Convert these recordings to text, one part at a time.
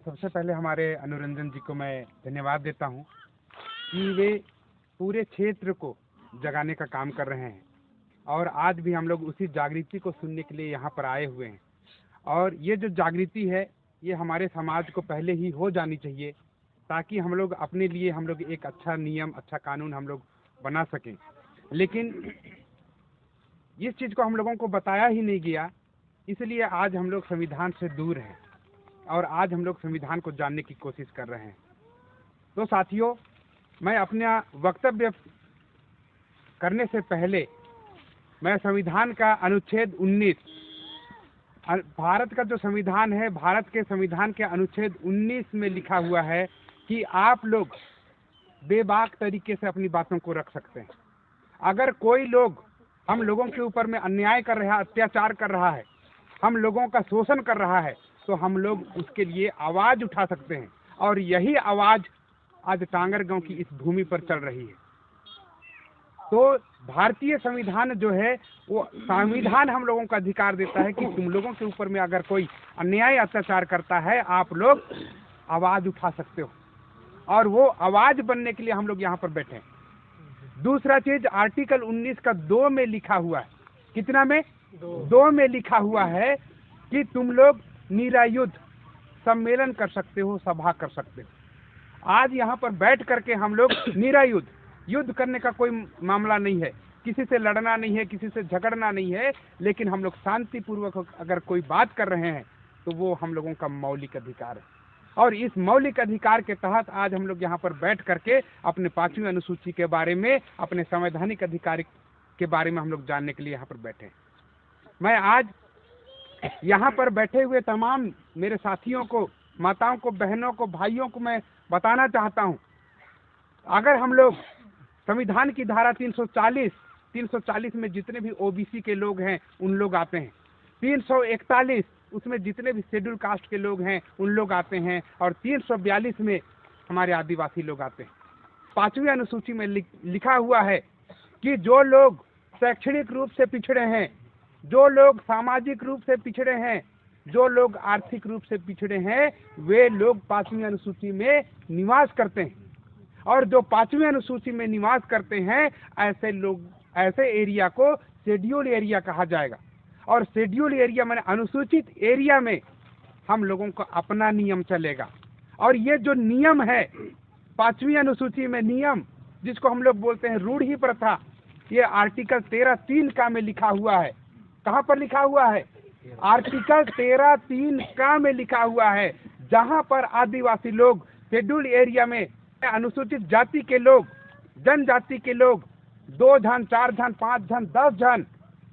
सबसे पहले हमारे अनुरंजन जी को मैं धन्यवाद देता हूं कि वे पूरे क्षेत्र को जगाने का काम कर रहे हैं और आज भी हम लोग उसी जागृति को सुनने के लिए यहाँ पर आए हुए हैं। और ये जो जागृति है ये हमारे समाज को पहले ही हो जानी चाहिए ताकि हम लोग अपने लिए हम लोग एक अच्छा नियम, अच्छा कानून हम लोग बना सकें। लेकिन इस चीज़ को हम लोगों को बताया ही नहीं गया, इसलिए आज हम लोग संविधान से दूर हैं और आज हम लोग संविधान को जानने की कोशिश कर रहे हैं। तो साथियों, मैं अपना वक्तव्य करने से पहले मैं संविधान का अनुच्छेद 19, भारत का जो संविधान है, भारत के संविधान के अनुच्छेद 19 में लिखा हुआ है कि आप लोग बेबाक तरीके से अपनी बातों को रख सकते हैं। अगर कोई लोग हम लोगों के ऊपर में अन्याय कर रहा है, अत्याचार कर रहा है, हम लोगों का शोषण कर रहा है, तो हम लोग उसके लिए आवाज़ उठा सकते हैं। और यही आवाज़ आज टांगर गांव की इस भूमि पर चल रही है। तो भारतीय संविधान जो है वो संविधान हम लोगों को अधिकार देता है कि तुम लोगों के ऊपर में अगर कोई अन्याय अत्याचार करता है, आप लोग आवाज़ उठा सकते हो और वो आवाज़ बनने के लिए हम लोग यहाँ पर बैठे हैं। दूसरा चीज़, आर्टिकल 19 का 2 में लिखा हुआ है। कितना में? 2 में लिखा हुआ है कि तुम लोग निरायुद्ध सम्मेलन कर सकते हो, सभा कर सकते हो। आज यहाँ पर बैठ करके हम लोग निरायुद्ध, युद्ध करने का कोई मामला नहीं है, किसी से लड़ना नहीं है, किसी से झगड़ना नहीं है, लेकिन हम लोग शांतिपूर्वक अगर कोई बात कर रहे हैं तो वो हम लोगों का मौलिक अधिकार है। और इस मौलिक अधिकार के तहत आज हम लोग यहाँ पर बैठ करके अपने 5वीं अनुसूची के बारे में, अपने संवैधानिक अधिकार के बारे में हम लोग जानने के लिए यहाँ पर बैठे हैं। मैं आज यहाँ पर बैठे हुए तमाम मेरे साथियों को, माताओं को, बहनों को, भाइयों को मैं बताना चाहता हूँ, अगर हम लोग संविधान की धारा 340 में जितने भी ओबीसी के लोग हैं उन लोग आते हैं, 341 उसमें जितने भी शेड्यूल कास्ट के लोग हैं उन लोग आते हैं, और 342 में हमारे आदिवासी लोग आते हैं। 5वीं अनुसूची में लिखा हुआ है कि जो लोग शैक्षणिक रूप से पिछड़े हैं, जो लोग सामाजिक रूप से पिछड़े हैं, जो लोग आर्थिक रूप से पिछड़े हैं, वे लोग 5वीं अनुसूची में निवास करते हैं। और जो 5वीं अनुसूची में निवास करते हैं, ऐसे लोग, ऐसे एरिया को शेड्यूल एरिया कहा जाएगा। और शेड्यूल एरिया माने अनुसूचित एरिया में हम लोगों को अपना नियम चलेगा। और ये जो नियम है 5वीं अनुसूची में नियम, जिसको हम लोग बोलते हैं रूढ़ी प्रथा, ये आर्टिकल 13(3) का में लिखा हुआ है। कहाँ पर लिखा हुआ है? आर्टिकल 13(3) का में लिखा हुआ है, जहाँ पर आदिवासी लोग, शेड्यूल एरिया में अनुसूचित जाति के लोग, जनजाति के लोग 2 जन, 4 जन, 5 जन, 10 जन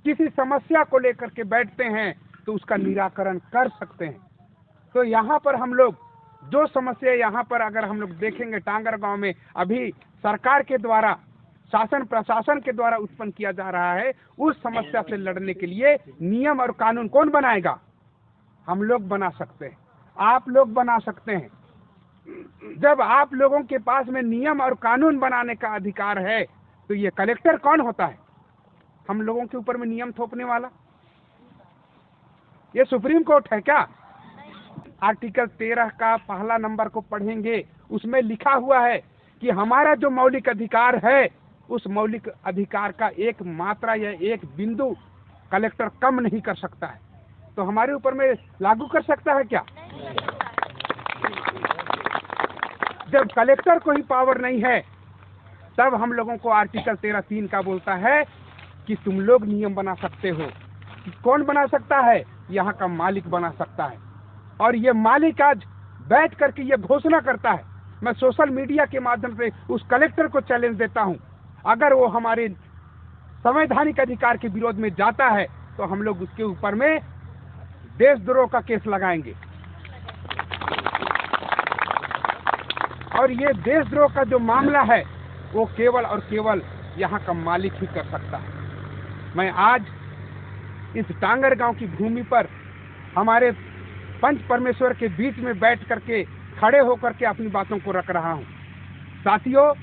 किसी समस्या को लेकर के बैठते हैं तो उसका निराकरण कर सकते हैं। तो यहाँ पर हम लोग जो समस्या यहाँ पर अगर हम लोग देखेंगे टांगर गांव में अभी सरकार के द्वारा, शासन प्रशासन के द्वारा उत्पन्न किया जा रहा है, उस समस्या से लड़ने के लिए नियम और कानून कौन बनाएगा? हम लोग बना सकते हैं, आप लोग बना सकते हैं। जब आप लोगों के पास में नियम और कानून बनाने का अधिकार है तो ये कलेक्टर कौन होता है? हम लोगों के ऊपर में नियम थोपने वाला? ये सुप्रीम कोर्ट है क्या? आर्टिकल 13 का पहला नंबर को पढ़ेंगे, उसमें लिखा हुआ है कि हमारा जो मौलिक अधिकार है, उस मौलिक अधिकार का एक मात्रा या एक बिंदु कलेक्टर कम नहीं कर सकता है। तो हमारे ऊपर में लागू कर सकता है क्या? जब कलेक्टर को ही पावर नहीं है, तब हम लोगों को आर्टिकल 13(3) का बोलता है कि तुम लोग नियम बना सकते हो। कौन बना सकता है? यहाँ का मालिक बना सकता है। और ये मालिक आज बैठ करके ये घोषणा करता है। मैं सोशल मीडिया के माध्यम से उस कलेक्टर को चैलेंज देता हूँ, अगर वो हमारे संवैधानिक अधिकार के विरोध में जाता है तो हम लोग उसके ऊपर में देशद्रोह का केस लगाएंगे। और ये देशद्रोह का जो मामला है वो केवल और केवल यहाँ का मालिक ही कर सकता है। मैं आज इस टांगर गांव की भूमि पर हमारे पंच परमेश्वर के बीच में बैठ करके, खड़े होकर के अपनी बातों को रख रहा हूँ। साथियों,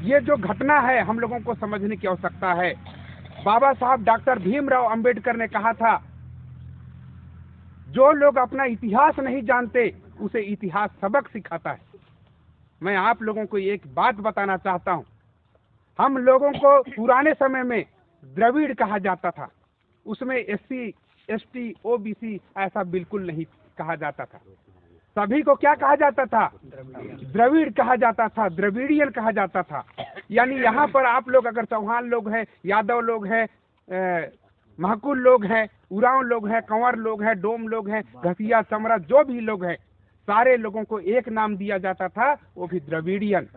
ये जो घटना है हम लोगों को समझने की आवश्यकता है। बाबा साहब डॉक्टर भीमराव अंबेडकर ने कहा था, जो लोग अपना इतिहास नहीं जानते उसे इतिहास सबक सिखाता है। मैं आप लोगों को एक बात बताना चाहता हूँ, हम लोगों को पुराने समय में द्रविड़ कहा जाता था, उसमें SC ST OBC ऐसा बिल्कुल नहीं कहा जाता था। सभी को क्या कहा जाता था? द्रविड़ कहा जाता था, द्रविड़ियन कहा जाता था। यानी यहाँ पर आप लोग अगर चौहान लोग हैं, यादव लोग हैं, महकुल लोग हैं, उरांव लोग हैं, कंवर लोग हैं, डोम लोग हैं, घसिया चमरा, जो भी लोग हैं, सारे लोगों को एक नाम दिया जाता था, वो भी द्रविड़ियन।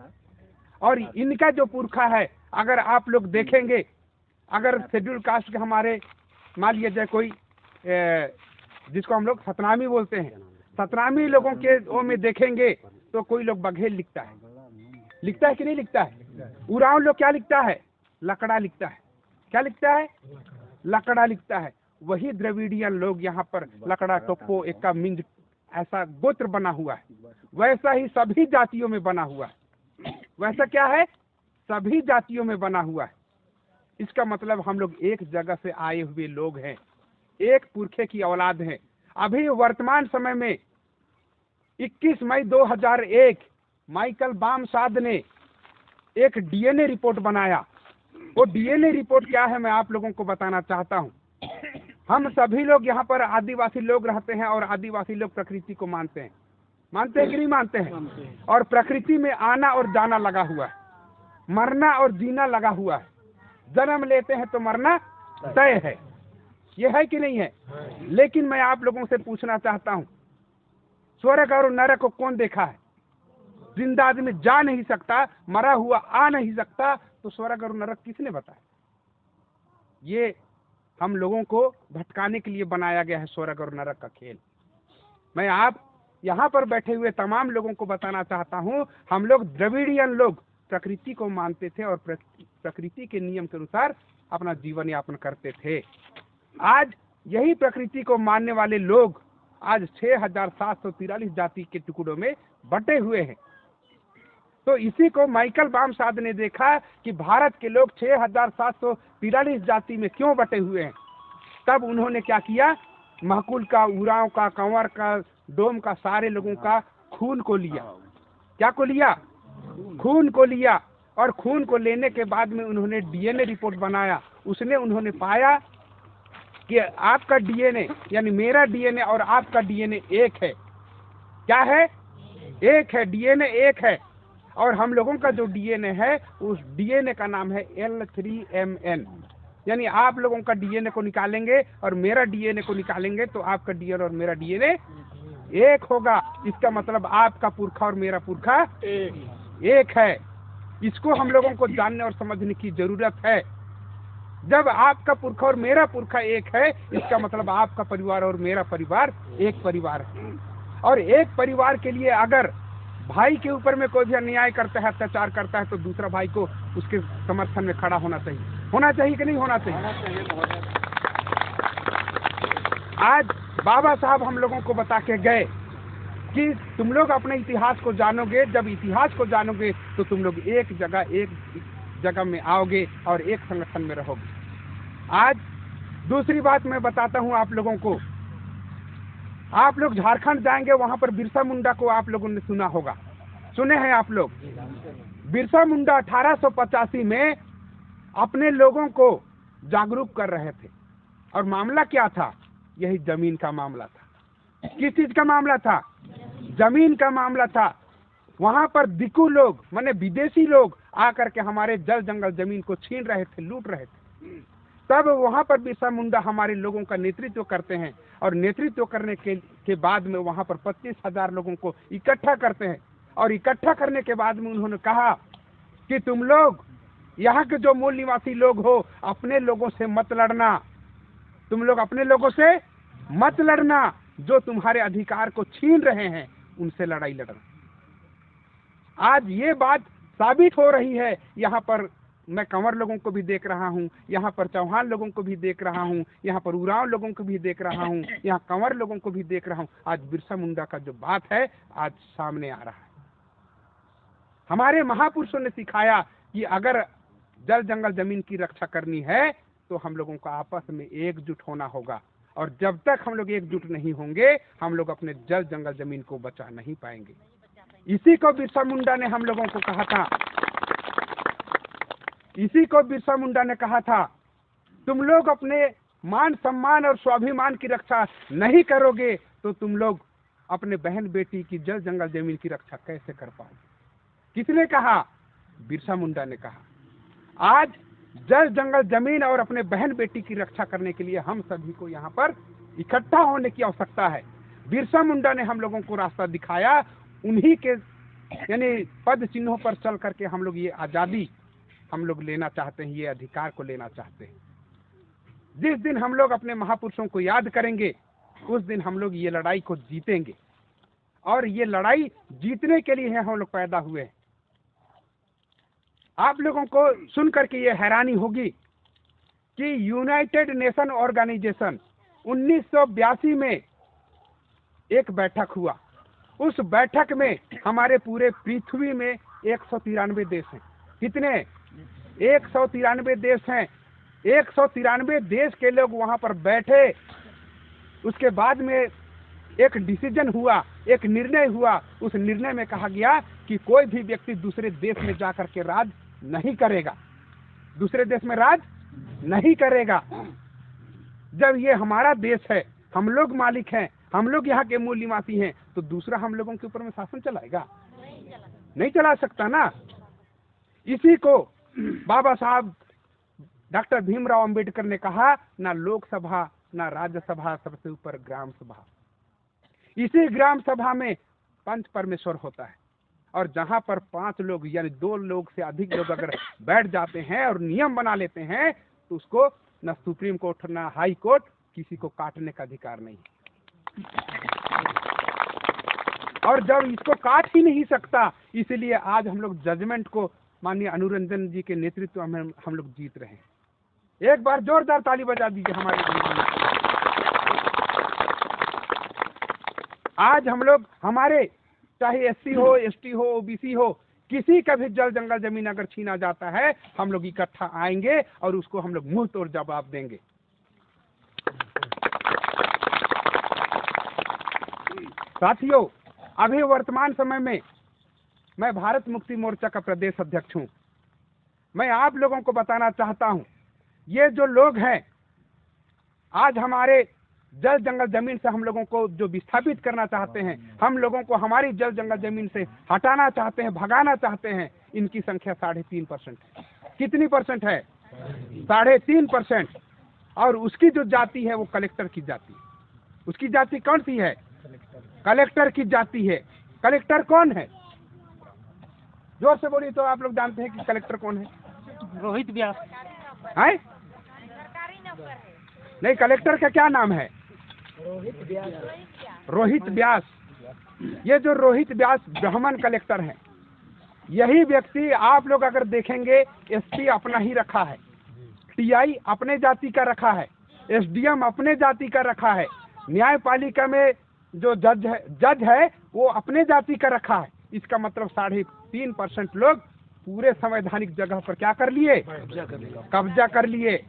और इनका जो पुरखा है, अगर आप लोग देखेंगे, अगर शेड्यूल कास्ट के हमारे मान लिया जाए कोई जिसको हम लोग सतनामी बोलते हैं, सतनामी लोगों के वो में देखेंगे तो कोई लोग बघेल लिखता है कि नहीं लिखता है? उरांव लोग क्या लिखता है? लकड़ा लिखता है। क्या लिखता है? लकड़ा लिखता है। वही द्रविड़ियन लोग यहाँ पर लकड़ा, टोप्पो, एक्का, मिंज ऐसा गोत्र बना हुआ है। वैसा ही सभी जातियों में बना हुआ है। वैसा क्या है? सभी जातियों में बना हुआ है। इसका मतलब हम लोग एक जगह से आए हुए लोग हैं, एक पुरखे की औलाद हैं। अभी वर्तमान समय में 21 मई 2001 माइकल बामसाद ने एक DNA रिपोर्ट बनाया। वो DNA रिपोर्ट क्या है मैं आप लोगों को बताना चाहता हूँ। हम सभी लोग यहाँ पर आदिवासी लोग रहते हैं और आदिवासी लोग प्रकृति को मानते हैं। मानते हैं कि नहीं मानते हैं? और प्रकृति में आना और जाना लगा हुआ है, मरना और जीना लगा हुआ है। जन्म लेते हैं तो मरना तय है, ये है कि नहीं है? लेकिन मैं आप लोगों से पूछना चाहता हूँ, स्वर्ग और नरक को कौन देखा है? जिंदा आदमी जा नहीं सकता, मरा हुआ आ नहीं सकता, तो स्वर्ग और नरक किसने बताया? ये हम लोगों को भटकाने के लिए बनाया गया है स्वर्ग और नरक का खेल। मैं आप यहाँ पर बैठे हुए तमाम लोगों को बताना चाहता हूँ, हम लोग द्रविड़ियन लोग प्रकृति को मानते थे और प्रकृति के नियम के अनुसार अपना जीवन यापन करते थे। आज यही प्रकृति को मानने वाले लोग आज 6743 जाति के टुकड़ों में बटे हुए हैं। तो इसी को माइकल बामसाद ने देखा कि भारत के लोग 6743 जाति में क्यों बटे हुए हैं। तब उन्होंने क्या किया? महकुल का, उरांव का, कंवर का, डोम का, सारे लोगों का खून को लिया। क्या को लिया? खून को लिया। और खून को लेने के बाद में उन्होंने DNA रिपोर्ट बनाया। उसने उन्होंने पाया कि आपका DNA यानी मेरा DNA और आपका DNA एक है। क्या है? एक है। DNA एक है। और हम लोगों का जो DNA है, उस DNA का नाम है L3MN। यानी आप लोगों का DNA को निकालेंगे और मेरा DNA को निकालेंगे तो आपका DNA और मेरा DNA एक होगा। इसका मतलब आपका पुरखा और मेरा पुरखा एक है। इसको हम लोगों को जानने और समझने की जरूरत है। जब आपका पुरखा और मेरा पुरखा एक है, इसका मतलब आपका परिवार और मेरा परिवार एक परिवार है। और एक परिवार के लिए अगर भाई के ऊपर में कोई भी अन्याय करता है, अत्याचार करता है, तो दूसरा भाई को उसके समर्थन में खड़ा होना चाहिए। होना चाहिए कि नहीं होना चाहिए? आज बाबा साहब हम लोगों को बता के गए कि तुम लोग अपने इतिहास को जानोगे। जब इतिहास को जानोगे तो तुम लोग एक जगह में आओगे और एक संगठन में रहोगे। आज दूसरी बात मैं बताता हूँ आप लोगों को। आप लोग झारखंड जाएंगे, वहां पर बिरसा मुंडा को आप लोगों ने सुना होगा। सुने हैं आप लोग? बिरसा मुंडा 1885 में अपने लोगों को जागरूक कर रहे थे। और मामला क्या था? यही जमीन का मामला था। किस चीज का मामला था? जमीन का मामला था। वहां पर दिकू लोग माने विदेशी लोग आकर के हमारे जल जंगल जमीन को छीन रहे थे, लूट रहे थे। तब वहां पर बिरसा मुंडा हमारे लोगों का नेतृत्व करते हैं और नेतृत्व करने के बाद में वहां पर 25,000 लोगों को इकट्ठा करते हैं। और इकट्ठा करने के बाद में उन्होंने कहा कि तुम लोग यहाँ के जो मूल निवासी लोग हो, अपने लोगों से मत लड़ना। तुम लोग अपने लोगों से मत लड़ना, जो तुम्हारे अधिकार को छीन रहे हैं उनसे लड़ाई लड़ना। आज ये बात साबित हो रही है। यहाँ पर मैं कंवर लोगों को भी देख रहा हूँ, यहाँ पर चौहान लोगों को भी देख रहा हूँ, यहाँ पर उरांव लोगों को भी देख रहा हूँ, यहाँ कंवर लोगों को भी देख रहा हूँ। आज बिरसा मुंडा का जो बात है आज सामने आ रहा है। हमारे महापुरुषों ने सिखाया कि अगर जल जंगल जमीन की रक्षा करनी है तो हम लोगों को आपस में एकजुट होना होगा। और जब तक हम लोग एकजुट नहीं होंगे हम लोग अपने जल जंगल जमीन को बचा नहीं पाएंगे। इसी को बिरसा मुंडा ने हम लोगों को कहा था, इसी को बिरसा मुंडा ने कहा था, तुम लोग अपने मान सम्मान और स्वाभिमान की रक्षा नहीं करोगे तो तुम लोग अपने बहन बेटी की जल जंगल जमीन की रक्षा कैसे कर पाओगे। किसने कहा? बिरसा मुंडा ने कहा। आज जल जंगल जमीन और अपने बहन बेटी की रक्षा करने के लिए हम सभी को यहाँ पर इकट्ठा होने की आवश्यकता है। बिरसा मुंडा ने हम लोगों को रास्ता दिखाया, उन्हीं के यानी पद चिन्हों पर चल करके हम लोग ये आज़ादी हम लोग लेना चाहते हैं, ये अधिकार को लेना चाहते हैं। जिस दिन हम लोग अपने महापुरुषों को याद करेंगे उस दिन हम लोग ये लड़ाई को जीतेंगे, और ये लड़ाई जीतने के लिए हम लोग पैदा हुए हैं। आप लोगों को सुन करके ये हैरानी होगी कि यूनाइटेड नेशन ऑर्गेनाइजेशन 1982 में एक बैठक हुआ। उस बैठक में हमारे पूरे पृथ्वी में 193 देश हैं। कितने? 193 देश हैं। 193 देश के लोग वहां पर बैठे। उसके बाद में एक डिसीजन हुआ, एक निर्णय हुआ। उस निर्णय में कहा गया कि कोई भी व्यक्ति दूसरे देश में जाकर के राज नहीं करेगा, दूसरे देश में राज नहीं करेगा। जब ये हमारा देश है, हम लोग मालिक हैं, हम लोग यहाँ के मूल निवासी हैं, तो दूसरा हम लोगों के ऊपर में शासन चलाएगा? नहीं चला सकता ना। इसी को बाबा साहब डॉक्टर भीमराव अंबेडकर ने कहा, ना लोकसभा ना राज्यसभा, सबसे ऊपर ग्राम सभा। इसी ग्राम सभा में पंच परमेश्वर होता है, और जहां पर 5 लोग यानी 2 लोग से अधिक लोग अगर बैठ जाते हैं और नियम बना लेते हैं तो उसको न सुप्रीम कोर्ट ना हाई कोर्ट किसी को काटने का अधिकार नहीं है। और जब इसको काट ही नहीं सकता, इसलिए आज हम लोग जजमेंट को माननीय अनुरंजन जी के नेतृत्व में हम लोग जीत रहे हैं। एक बार जोरदार ताली बजा दीजिए हमारे लिए। आज हम लोग, हमारे चाहे SC हो, ST हो, OBC हो, किसी का भी जल जंगल जमीन अगर छीना जाता है हम लोग इकट्ठा आएंगे और उसको हम लोग मुंह तोड़ जवाब देंगे। साथियों, अभी वर्तमान समय में मैं भारत मुक्ति मोर्चा का प्रदेश अध्यक्ष हूं। मैं आप लोगों को बताना चाहता हूं, ये जो लोग हैं आज हमारे जल जंगल जमीन से हम लोगों को जो विस्थापित करना चाहते हैं, हम लोगों को हमारी जल जंगल जमीन से हटाना चाहते हैं, भगाना चाहते हैं, इनकी संख्या 3.5% है। कितनी परसेंट है? 3.5%। और उसकी जो जाति है वो कलेक्टर की जाति। उसकी जाति कौन सी है? कलेक्टर की जाति है। कलेक्टर कौन है? जोर से बोलिए तो आप लोग जानते हैं कि कलेक्टर कौन है? रोहित व्यास है? नहीं, कलेक्टर का क्या नाम है? रोहित व्यास। ये जो रोहित व्यास ब्राह्मण कलेक्टर हैं, यही व्यक्ति आप लोग अगर देखेंगे SP अपना ही रखा है, TI अपने जाति का रखा है, SDM अपने जाति का रखा है, न्यायपालिका में जो जज है वो अपने जाति का रखा है। इसका मतलब 3.5% लोग पूरे संवैधानिक जगह पर क्या कर लिए? कब्जा कर लिए।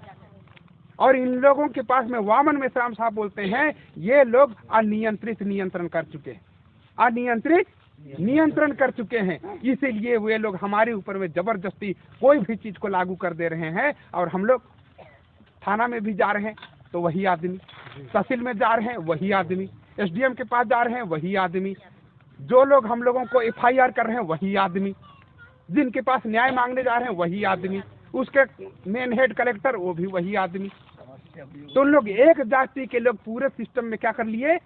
और इन लोगों के पास में वामन मेश्राम साहब बोलते हैं ये लोग अनियंत्रित नियंत्रण कर चुके हैं, अनियंत्रित नियंत्रण कर चुके हैं। इसीलिए वे लोग हमारे ऊपर में जबरदस्ती कोई भी चीज को लागू कर दे रहे हैं। और हम लोग थाना में भी जा रहे हैं तो वही आदमी, तहसील में जा रहे हैं वही आदमी, SDM के पास जा रहे हैं वही आदमी, जो लोग हम लोगों को FIR कर रहे हैं वही आदमी, जिनके पास न्याय मांगने जा रहे हैं वही आदमी, उसके मेन हेड कलेक्टर वो भी वही आदमी। तो उन लोग एक जाति के लोग पूरे सिस्टम में क्या कर लिए?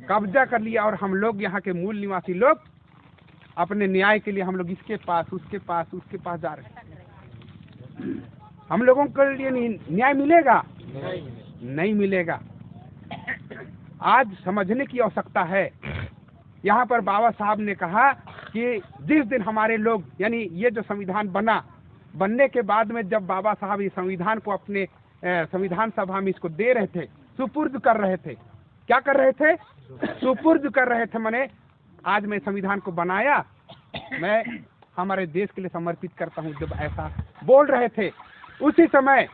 कब्जा कर लिया। और हम लोग यहाँ के मूल निवासी लोग अपने न्याय के लिए हम लोग इसके पास उसके पास जा रहे हैं। हम लोगों के लिए न्याय मिलेगा? नहीं मिलेगा। आज समझने की आवश्यकता है। यहाँ पर बाबा साहब ने कहा कि जिस दिन हमारे लोग, यानी ये जो संविधान बनने के बाद में जब बाबा साहब इस संविधान को अपने संविधान सभा में इसको दे रहे थे, सुपुर्द कर रहे थे, क्या कर रहे थे? सुपुर्द कर रहे थे। मैंने आज मैं संविधान को बनाया, मैं हमारे देश के लिए समर्पित करता हूँ, जब ऐसा बोल रहे थे उसी समय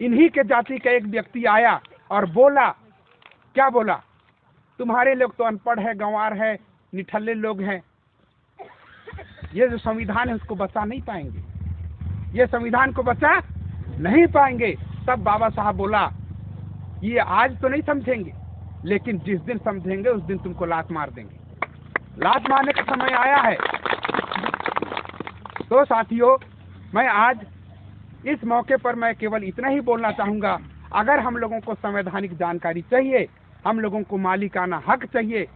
इन्हीं के जाति का एक व्यक्ति आया और बोला क्या बोला, तुम्हारे लोग तो अनपढ़ है, गंवार है, निठल्ले लोग हैं, ये जो संविधान है उसको बचा नहीं पाएंगे, ये संविधान को बचा नहीं पाएंगे। तब बाबा साहब बोला, ये आज तो नहीं समझेंगे, लेकिन जिस दिन समझेंगे उस दिन तुमको लात मार देंगे। लात मारने का समय आया है। तो साथियों, मैं आज इस मौके पर मैं केवल इतना ही बोलना चाहूँगा, अगर हम लोगों को संवैधानिक जानकारी चाहिए, हम लोगों को मालिकाना हक चाहिए,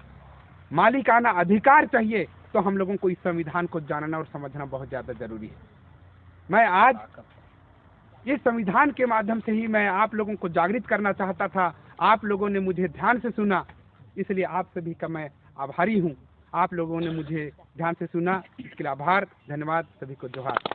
मालिकाना अधिकार चाहिए, तो हम लोगों को इस संविधान को जानना और समझना बहुत ज़्यादा जरूरी है। मैं आज इस संविधान के माध्यम से ही मैं आप लोगों को जागृत करना चाहता था। आप लोगों ने मुझे ध्यान से सुना, इसलिए आप सभी का मैं आभारी हूँ। आप लोगों ने मुझे ध्यान से सुना, इसके लिए आभार, धन्यवाद, सभी को जोहार।